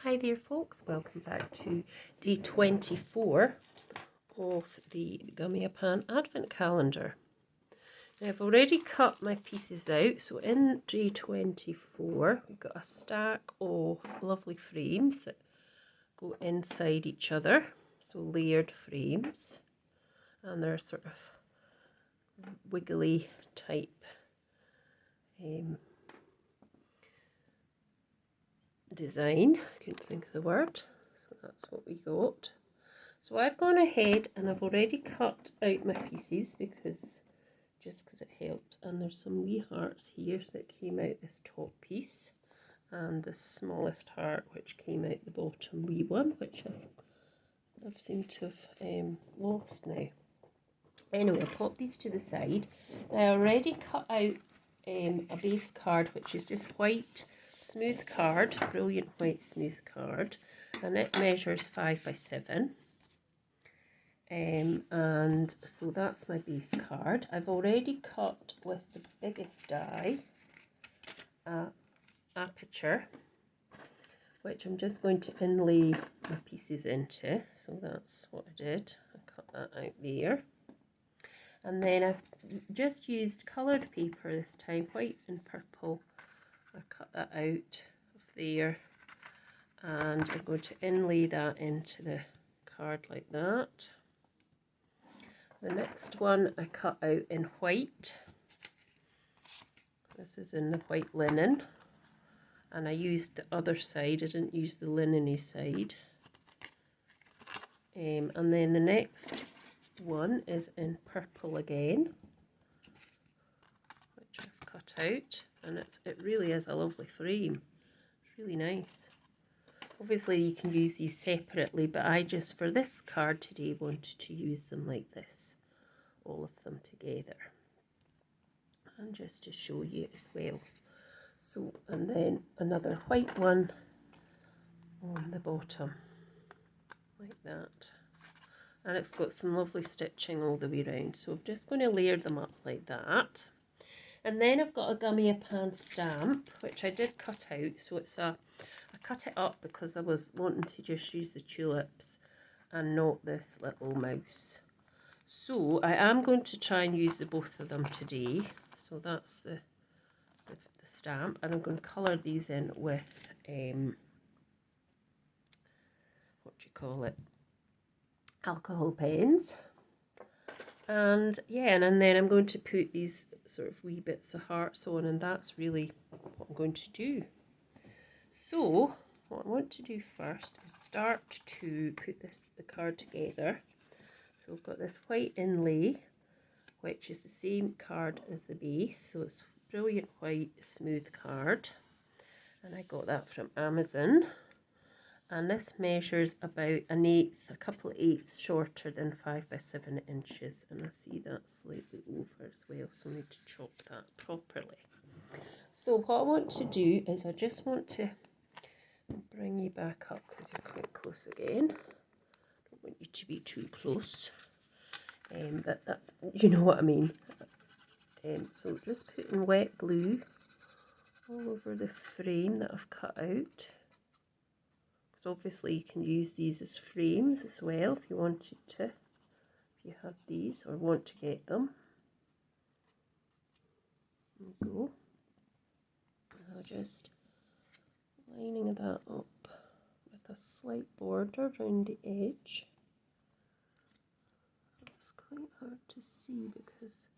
Hi there folks, welcome back to day 24 of the Gummiapan Advent Calendar. Now I've already cut my pieces out, so in day 24 we've got a stack of lovely frames that go inside each other, so layered frames, and they're sort of wiggly type design. I couldn't think of the word, so that's what we got. So I've gone ahead and I've already cut out my pieces because it helped, and there's some wee hearts here that came out this top piece, and the smallest heart which came out the bottom wee one, which I've seemed to have lost now. Anyway, I'll pop these to the side. Now I already cut out a base card which is just white smooth card, brilliant white smooth card, and it measures 5 by 7. And so that's my base card. I've already cut with the biggest die aperture, which I'm just going to inlay my pieces into. So that's what I did. I cut that out there. And then I've just used coloured paper this time, white and purple. I cut that out of there, and I'm going to inlay that into the card like that. The next one I cut out in white. This is in the white linen, and I used the other side, I didn't use the linen-y side. And then the next one is in purple again, which I've cut out, and it really is a lovely frame. It's really nice. Obviously you can use these separately, but I just for this card today wanted to use them like this, all of them together, and just to show you as well. So, and then another white one on the bottom like that, and it's got some lovely stitching all the way around. So I'm just going to layer them up like that. And then I've got a Gummiapan Stamp, which I did cut out. So I cut it up because I was wanting to just use the tulips and not this little mouse. So I am going to try and use the both of them today. So that's the stamp, and I'm going to colour these in with what do you call it, alcohol pens. And yeah, and then I'm going to put these sort of wee bits of hearts on, and that's really what I'm going to do. So what I want to do first is start to put the card together. So I've got this white inlay, which is the same card as the base, so it's brilliant white smooth card, and I got that from Amazon. And this measures about an eighth, a couple of eighths shorter than 5 by 7 inches, and I see that slightly over as well, so I need to chop that properly. So what I want to do is I just want to bring you back up because you're quite close again. Don't want you to be too close, but that, you know what I mean. So just putting wet glue all over the frame that I've cut out. Obviously you can use these as frames as well if you wanted to, if you have these or want to get them. There we go. Now just lining that up with a slight border around the edge. It's quite hard to see because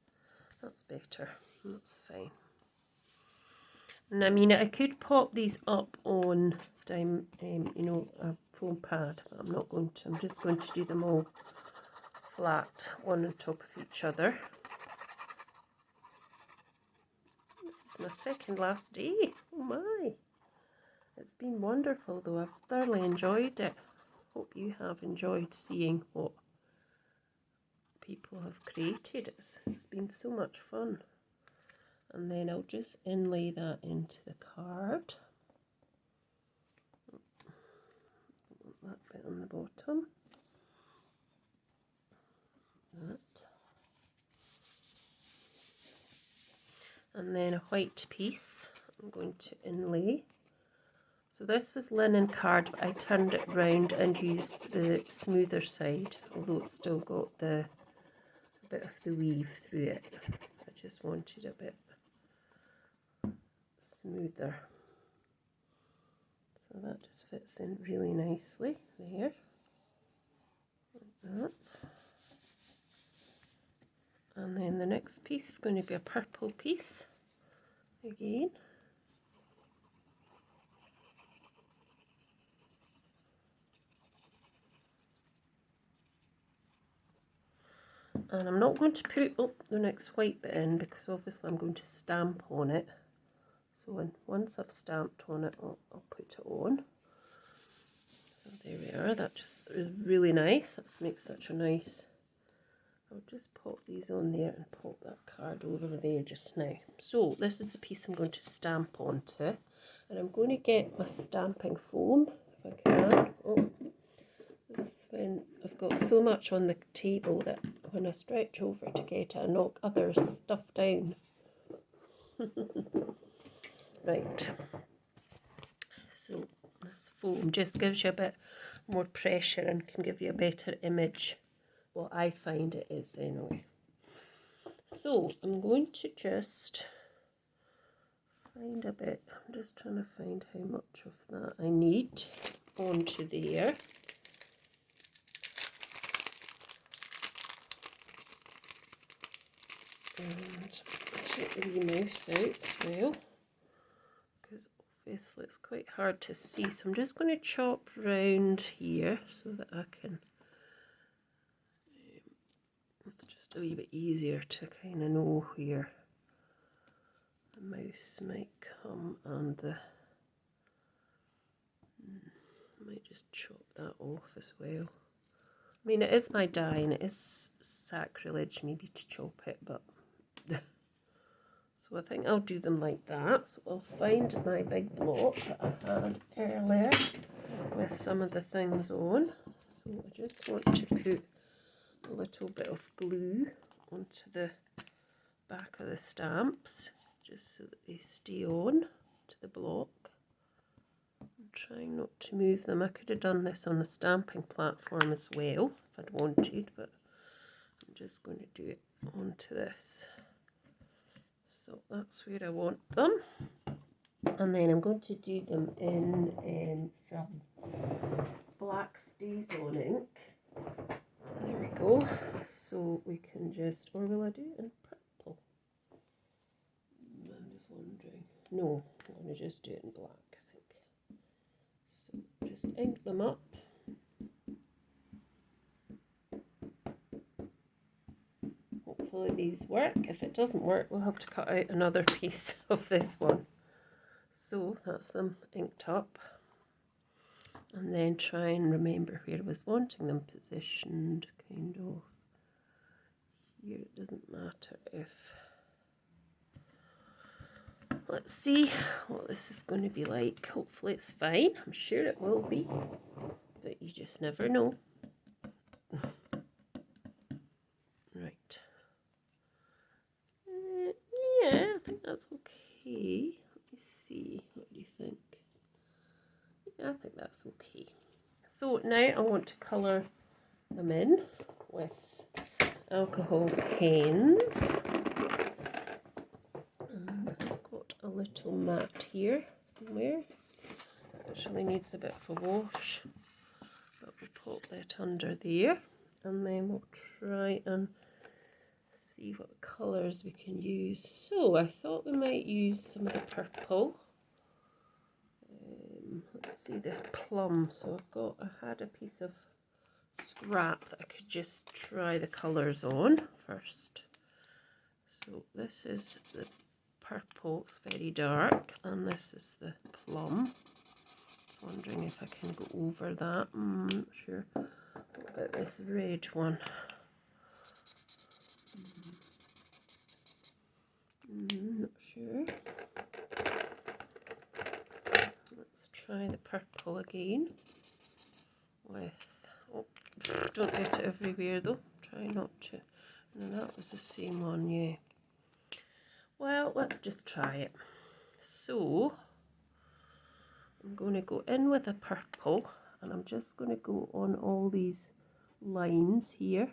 that's better, that's fine. And I mean, I could pop these up on you know, a foam pad, but I'm not going to. I'm just going to do them all flat, one on top of each other. This is my second last day. Oh my! It's been wonderful though. I've thoroughly enjoyed it. Hope you have enjoyed seeing what people have created. It's been so much fun. And then I'll just inlay that into the card. That bit on the bottom. That. And then a white piece I'm going to inlay. So this was linen card, but I turned it round and used the smoother side, although it's still got a bit of the weave through it. I just wanted a bit smoother. So that just fits in really nicely there, like that. And then the next piece is going to be a purple piece again. And I'm not going to put the next white bit in because obviously I'm going to stamp on it. So once I've stamped on it, I'll put it on. So there we are. That just is really nice. That makes such a nice... I'll just pop these on there and pop that card over there just now. So this is the piece I'm going to stamp onto. And I'm going to get my stamping foam, if I can. Oh, this is when I've got so much on the table that when I stretch over to get it, I knock other stuff down. Right. So this foam just gives you a bit more pressure and can give you a better image. Well, I find it is anyway. So I'm going to just find a bit. I'm just trying to find how much of that I need onto there. And take the wee mouse out as well, because obviously it's quite hard to see. So I'm just going to chop round here so that I can, it's just a wee bit easier to kind of know where the mouse might come, and I might just chop that off as well. I mean, it is my die and it is sacrilege maybe to chop it, but so I think I'll do them like that. So I'll find my big block that I had earlier with some of the things on. So I just want to put a little bit of glue onto the back of the stamps, just so that they stay on to the block. I'm trying not to move them. I could have done this on a stamping platform as well if I'd wanted, but I'm just going to do it onto this. So that's where I want them. And then I'm going to do them in some black StazOn ink. There we go. So we can just, or will I do it in purple? I'm just wondering. No, I'm going to just do it in black, I think. So just ink them up. Hopefully these work. If it doesn't work, we'll have to cut out another piece of this one. So that's them inked up. And then try and remember where I was wanting them positioned, kind of. Here it doesn't matter if... Let's see what this is going to be like. Hopefully it's fine. I'm sure it will be. But you just never know. Right. Yeah, I think that's okay. Let me see. What do you think? Yeah, I think that's okay. So now I want to colour them in with alcohol paints. And I've got a little mat here somewhere. It actually needs a bit of a wash, but we'll pop that under there, and then we'll try and see what colours we can use. So I thought we might use some of the purple. Let's see, this plum. So I had a piece of scrap that I could just try the colours on first. So this is the purple, it's very dark, and this is the plum. Wondering if I can go over that. Not sure. What about this red one? Not sure. Let's try the purple again with, oh, don't get it everywhere though, try not to, no, that was the same one, yeah. Well, let's just try it. So I'm going to go in with a purple, and I'm just going to go on all these lines here,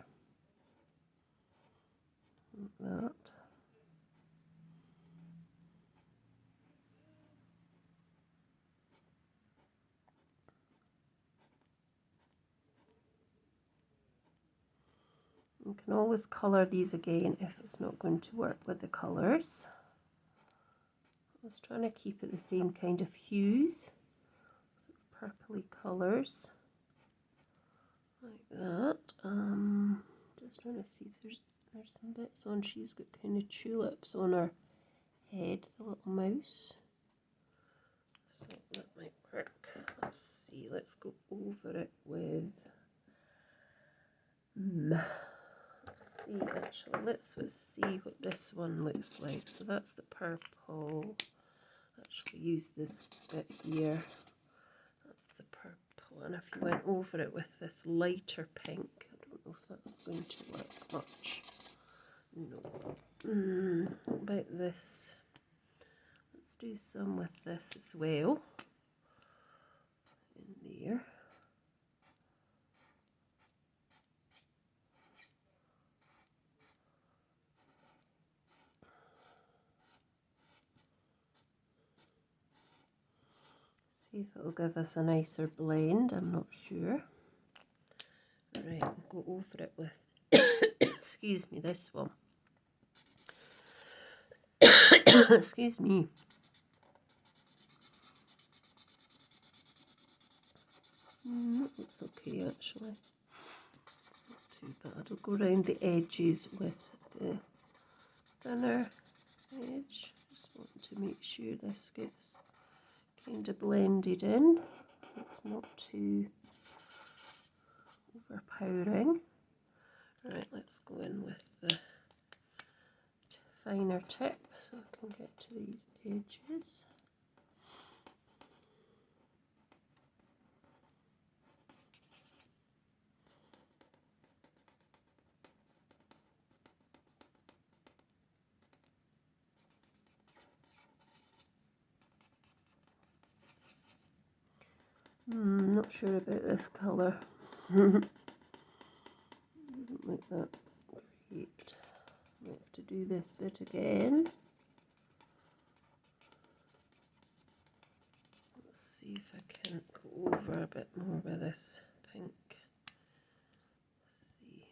like that. You can always colour these again if it's not going to work with the colours. I was trying to keep it the same kind of hues, sort of purpley colours, like that. Just trying to see if there's some bits on. She's got kind of tulips on her head, the little mouse. So that might work. Let's see. Let's go over it with. Let's see. Actually, let's see what this one looks like. So that's the purple. Actually, use this bit here. That's the purple. And if you went over it with this lighter pink, I don't know if that's going to work much. No. What about this? Let's do some with this as well. In there. See if it'll give us a nicer blend, I'm not sure. Right, I'll go over it with, excuse me, this one. Excuse me. It's okay actually. Not too bad. I'll go around the edges with the thinner edge. Just want to make sure this gets kind of blended in. It's not too overpowering. Right, let's go in with the finer tip so I can get to these edges. Not sure about this colour. Doesn't look that great. I have to do this bit again. Let's see if I can go over a bit more with this pink. Let's see.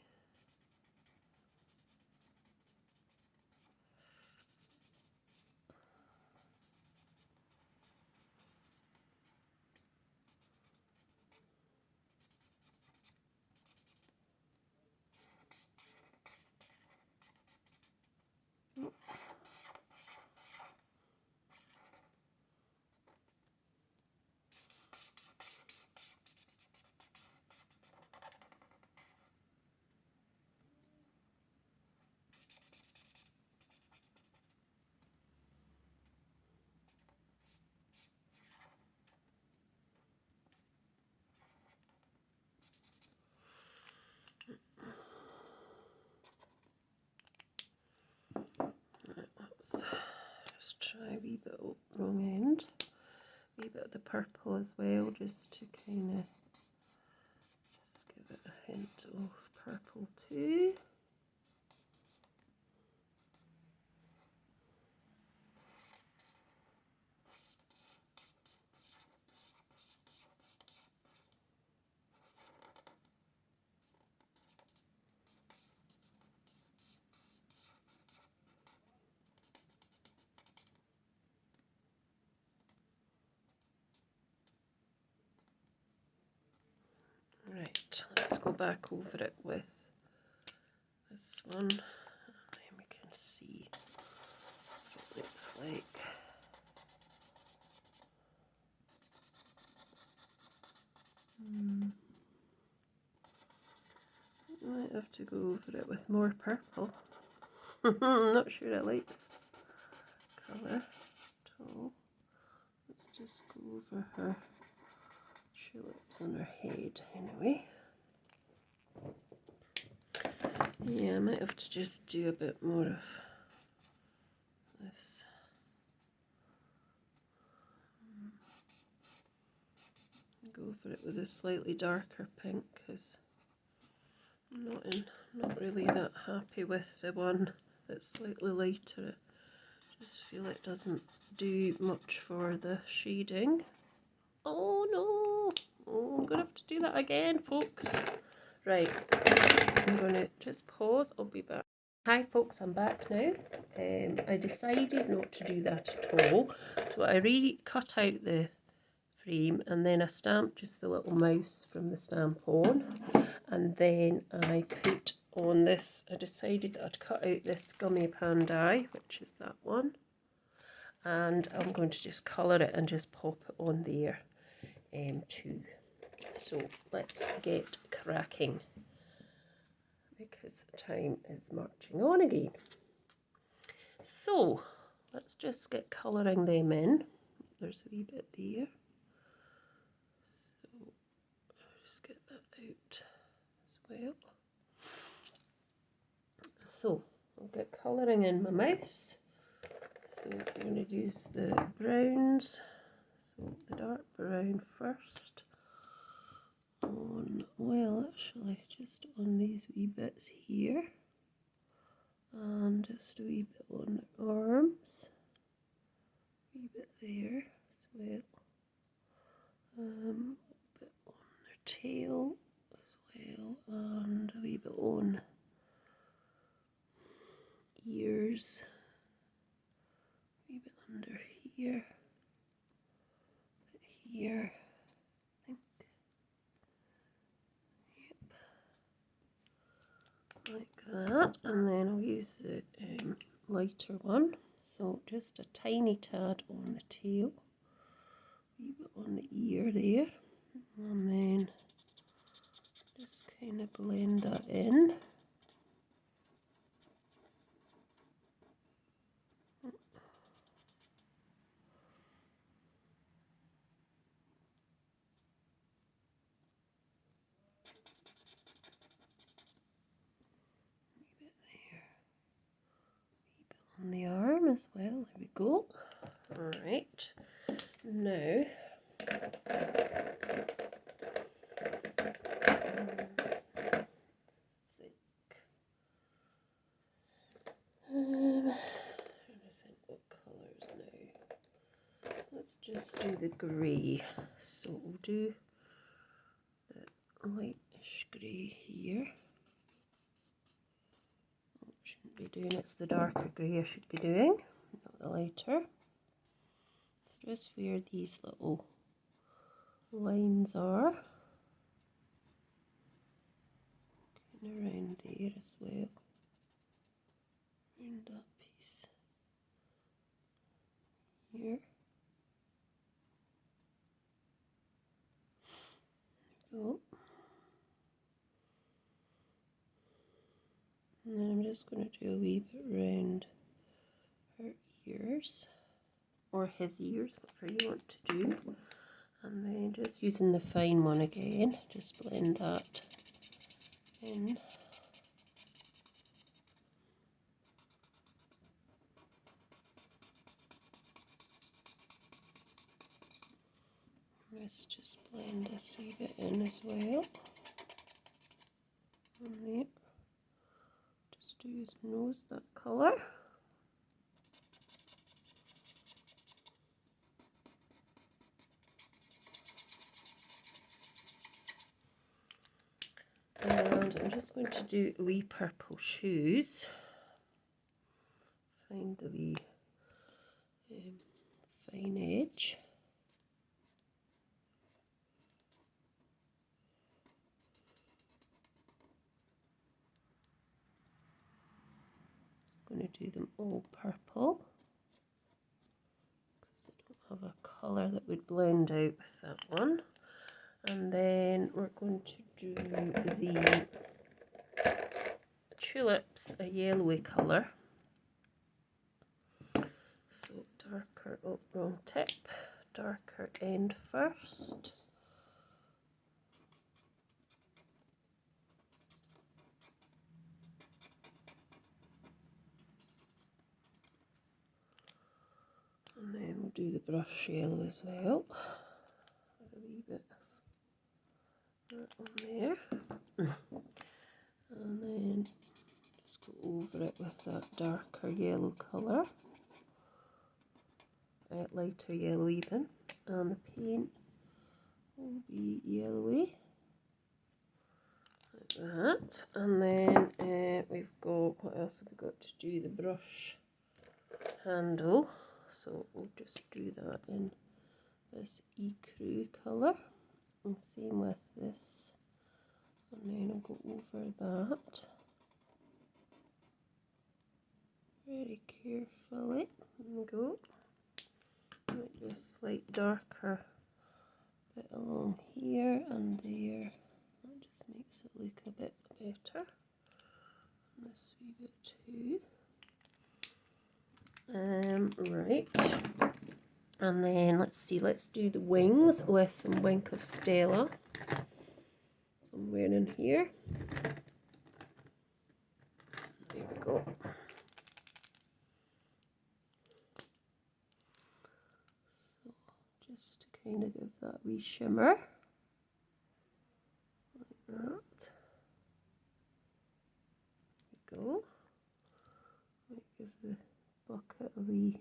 Just try a wee bit of wrong end, a wee bit of the purple as well, just to kind of just give it a hint of purple too. Right, let's go back over it with this one, and then we can see what it looks like. I might have to go over it with more purple. I'm not sure I like this colour at all. Let's just go over her tulips on her head anyway. Yeah, I might have to just do a bit more of this. go for it with a slightly darker pink because I'm not really that happy with the one that's slightly lighter. I just feel it doesn't do much for the shading. Oh no! Oh, I'm gonna have to do that again, folks. Right, I'm gonna just pause. I'll be back. Hi folks, I'm back now. I decided not to do that at all. So I cut out the frame and then I stamped just the little mouse from the stamp on. And then I put on this, I decided that I'd cut out this Gummiapan die, which is that one. And I'm going to just colour it and just pop it on there too. So let's get cracking, because time is marching on again. So let's just get colouring them in. There's a wee bit there. So just get that out as well. So I'll get colouring in my mouse. So I'm going to use the browns. So the dark brown first. Well, actually, just on these wee bits here, and just a wee bit on the arms, a wee bit there as well, a bit on their tail as well, and a wee bit on ears, a wee bit under here, a bit here. Like that, and then I'll use the lighter one, so just a tiny tad on the tail, a wee bit on the ear there, and then just kind of blend that in. On the arm as well. There we go. Alright, now trying to think what colours now. Let's just do the grey. So we'll do the lightish grey here. Shouldn't be doing, it's the darker grey I should be doing, not the lighter. So just where these little lines are, kind of around there as well, around that piece here. There we go. And then I'm just going to do a wee bit round her ears, or his ears, whatever you want to do. And then just using the fine one again, just blend that in. Let's just blend this wee bit in as well. And there. Just do his nose that colour. And I'm just going to do wee purple shoes. Find the wee fine edge. Just going to do them all purple, because I don't have a colour that would blend out with that one. And then we're going to do the tulips a yellowy colour. So darker, oh wrong tip, darker end first. And then we'll do the brush yellow as well, with a wee bit that on there. And then just go over it with that darker yellow colour, lighter yellow even, and the paint will be yellowy like that. And then we've got, what else have we got to do? The brush handle, so we'll just do that in this ecru colour, and same with this, and then I'll go over that very carefully. There we go. Might do a slight darker bit along here and there. That just makes it look a bit better. And this wee bit too. Right. And then let's see, let's do the wings with some Wink of Stella. Somewhere in here. There we go. So just to kind of give that wee shimmer. Like that. There we go. Might give the bucket a wee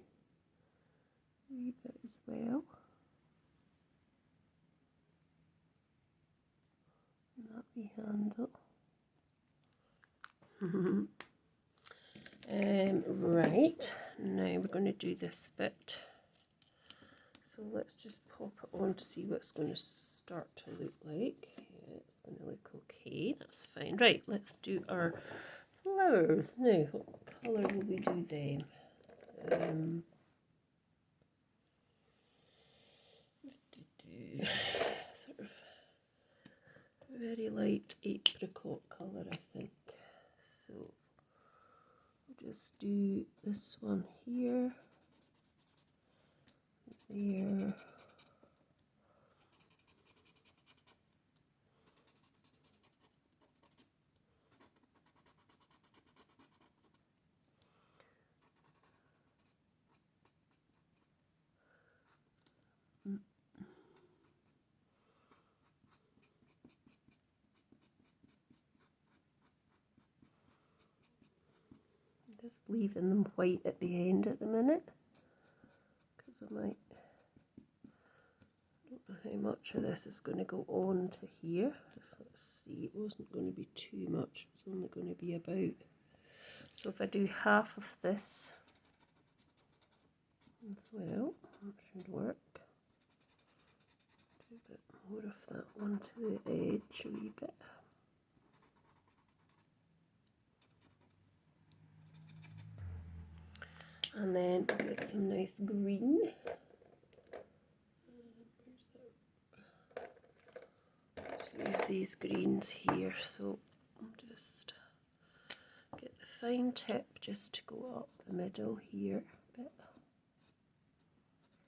bit as well. And that wee handle. Right, now we're going to do this bit. So let's just pop it on to see what it's going to start to look like. Yeah, it's going to look okay, that's fine. Right, let's do our flowers. Now, what colour will we do them? Sort of very light apricot colour, I think. So we'll just do this one here, there, just leaving them white at the end at the minute, because I don't know how much of this is going to go on to here. Just let's see, it wasn't going to be too much, it's only going to be about, so if I do half of this as well, that should work. Do a bit more of that one to the edge a wee bit. And then get some nice green. Let's use these greens here, so I'll just get the fine tip just to go up the middle here a bit.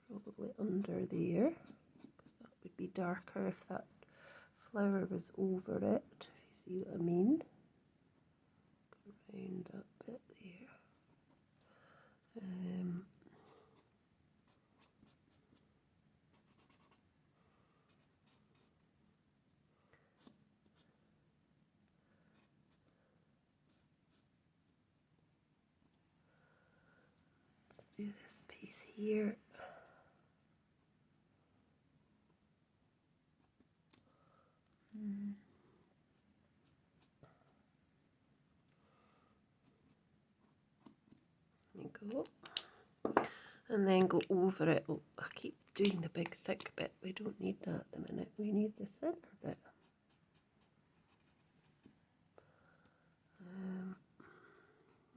Probably under there, because that would be darker if that flower was over it, if you see what I mean. Go around that bit there. Let's do this piece here. There you go. And then go over it. Oh, I keep doing the big thick bit. We don't need that at the minute. We need the centre bit.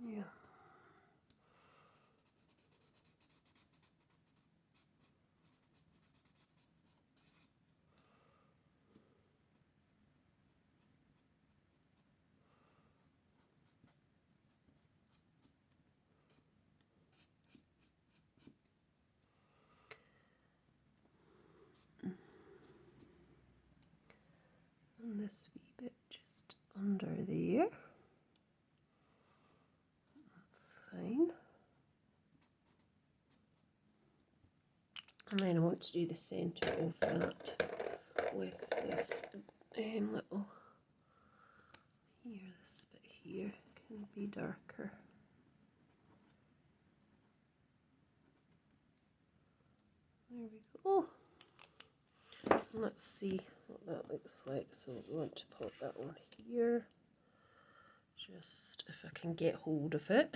Yeah. And this wee bit just under there. That's fine. And then I want to do the centre of that with this little here, this bit here can be darker. There we go. Let's see what that looks like. So we want to pop that on here. Just if I can get hold of it.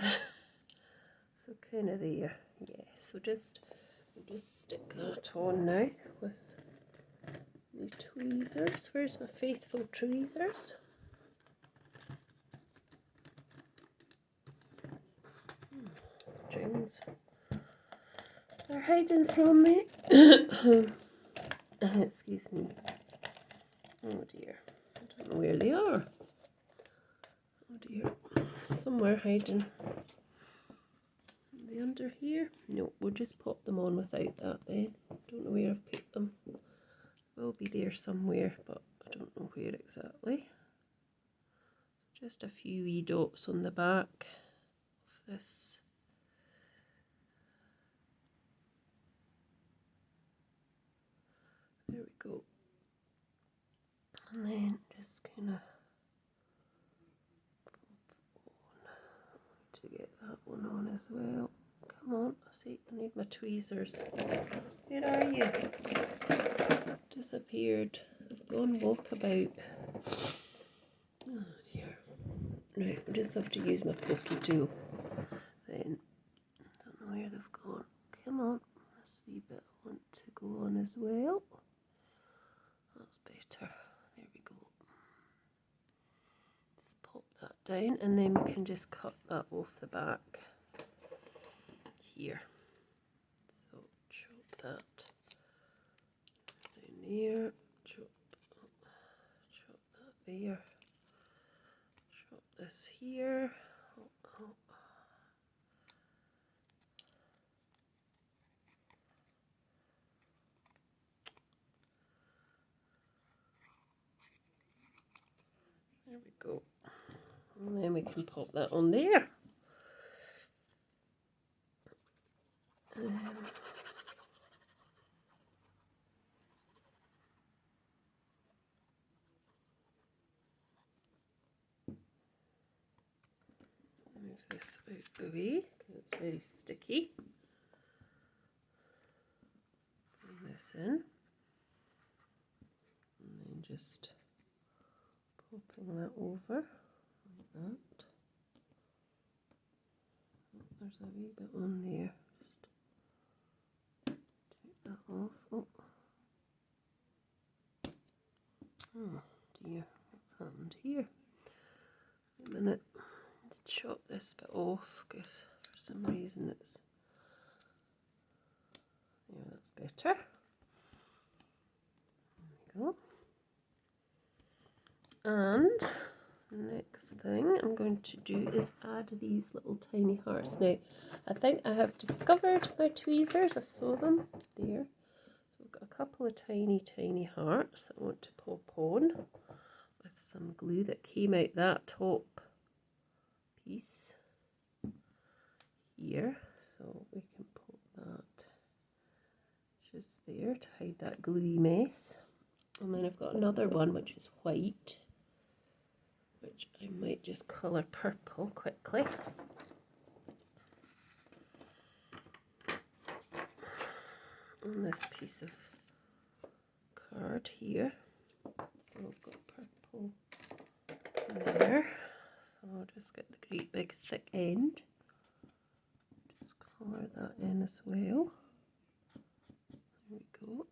So kind of there. Yeah. So we'll just stick that on now with the tweezers. Where's my faithful tweezers? Strings. They're hiding from me. Excuse me. Oh dear. I don't know where they are. Oh dear. Somewhere hiding. Are they under here? No, we'll just pop them on without that then. Don't know where I've put them. Will be there somewhere, but I don't know where exactly. Just a few wee dots on the back of this. There we go. And then just kind of pop on to get that one on as well. Come on, see, I need my tweezers. Where are you? Disappeared. I've gone walkabout. Oh dear. Right, I just have to use my pokey tool. Then, I don't know where they've gone. Come on, this wee bit I want to go on as well. That's better. There we go. Just pop that down and then we can just cut that off the back here. So chop that down there, chop that there, chop this here. There we go. And then we can pop that on there. Move this out the way because it's very sticky. Bring this in. And then just popping that over like that. Oh, there's a wee bit on there. Just take that off. Oh dear, what's happened here? Wait a minute. Let's chop this bit off because for some reason it's there. That's better. There we go. And the next thing I'm going to do is add these little tiny hearts. Now, I think I have discovered my tweezers. I saw them there. So I've got a couple of tiny hearts I want to pop on with some glue that came out that top piece here. So we can pop that just there to hide that gluey mess. And then I've got another one which is white, which I might just colour purple quickly. On this piece of card here. So I've got purple there. So I'll just get the great big thick end. Just colour that in as well. There we go.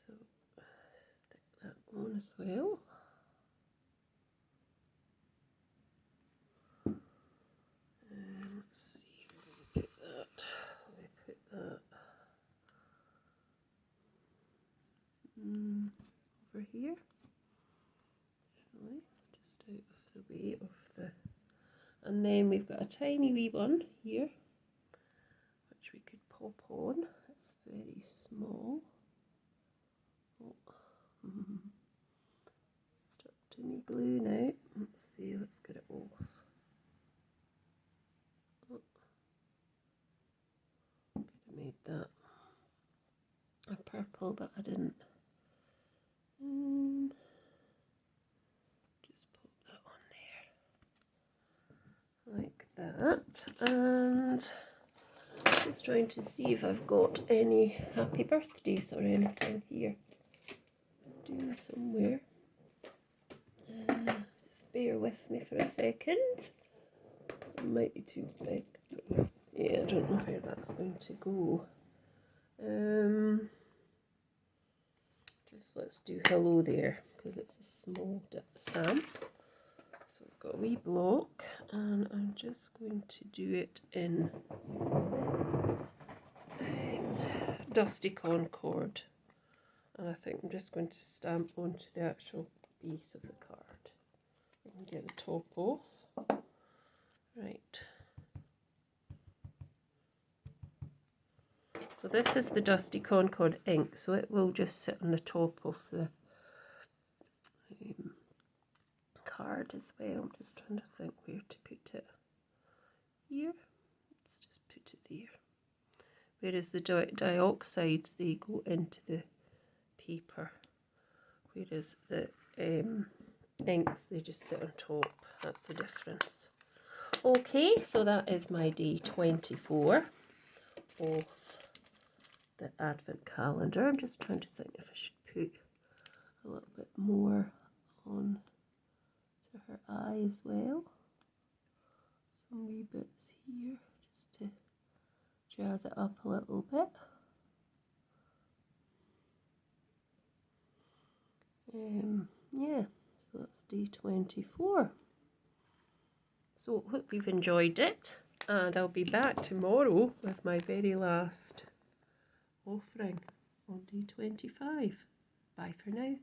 So stick that on as well. And let's see where we put that. We put that over here. Actually, just out of the way of the. And then we've got a tiny wee one here, which we could pop on. It's very small. Oh. Stuck to me glue now. Let's see, let's get it off. Oh. Could have made that purple, but I didn't. Just put that on there like that, and just trying to see if I've got any happy birthdays or anything here. Do somewhere. Just bear with me for a second. It might be too big. Yeah, I don't know where that's going to go. Just let's do hello there, because it's a small stamp. So I've got a wee block, and I'm just going to do it in Dusty Concord. And I think I'm just going to stamp onto the actual base of the card. I can get the top off. Right. So this is the Dusty Concord ink, so it will just sit on the top of the card as well. I'm just trying to think where to put it. Here. Let's just put it there. Whereas the dioxides, they go into the paper, whereas the inks, they just sit on top. That's the difference. Okay, so that is my day 24 of the advent calendar. I'm just trying to think if I should put a little bit more on to her eye as well. Some wee bits here just to jazz it up a little bit. Yeah, so that's day 24. So hope you've enjoyed it, and I'll be back tomorrow with my very last offering on day 25. Bye for now.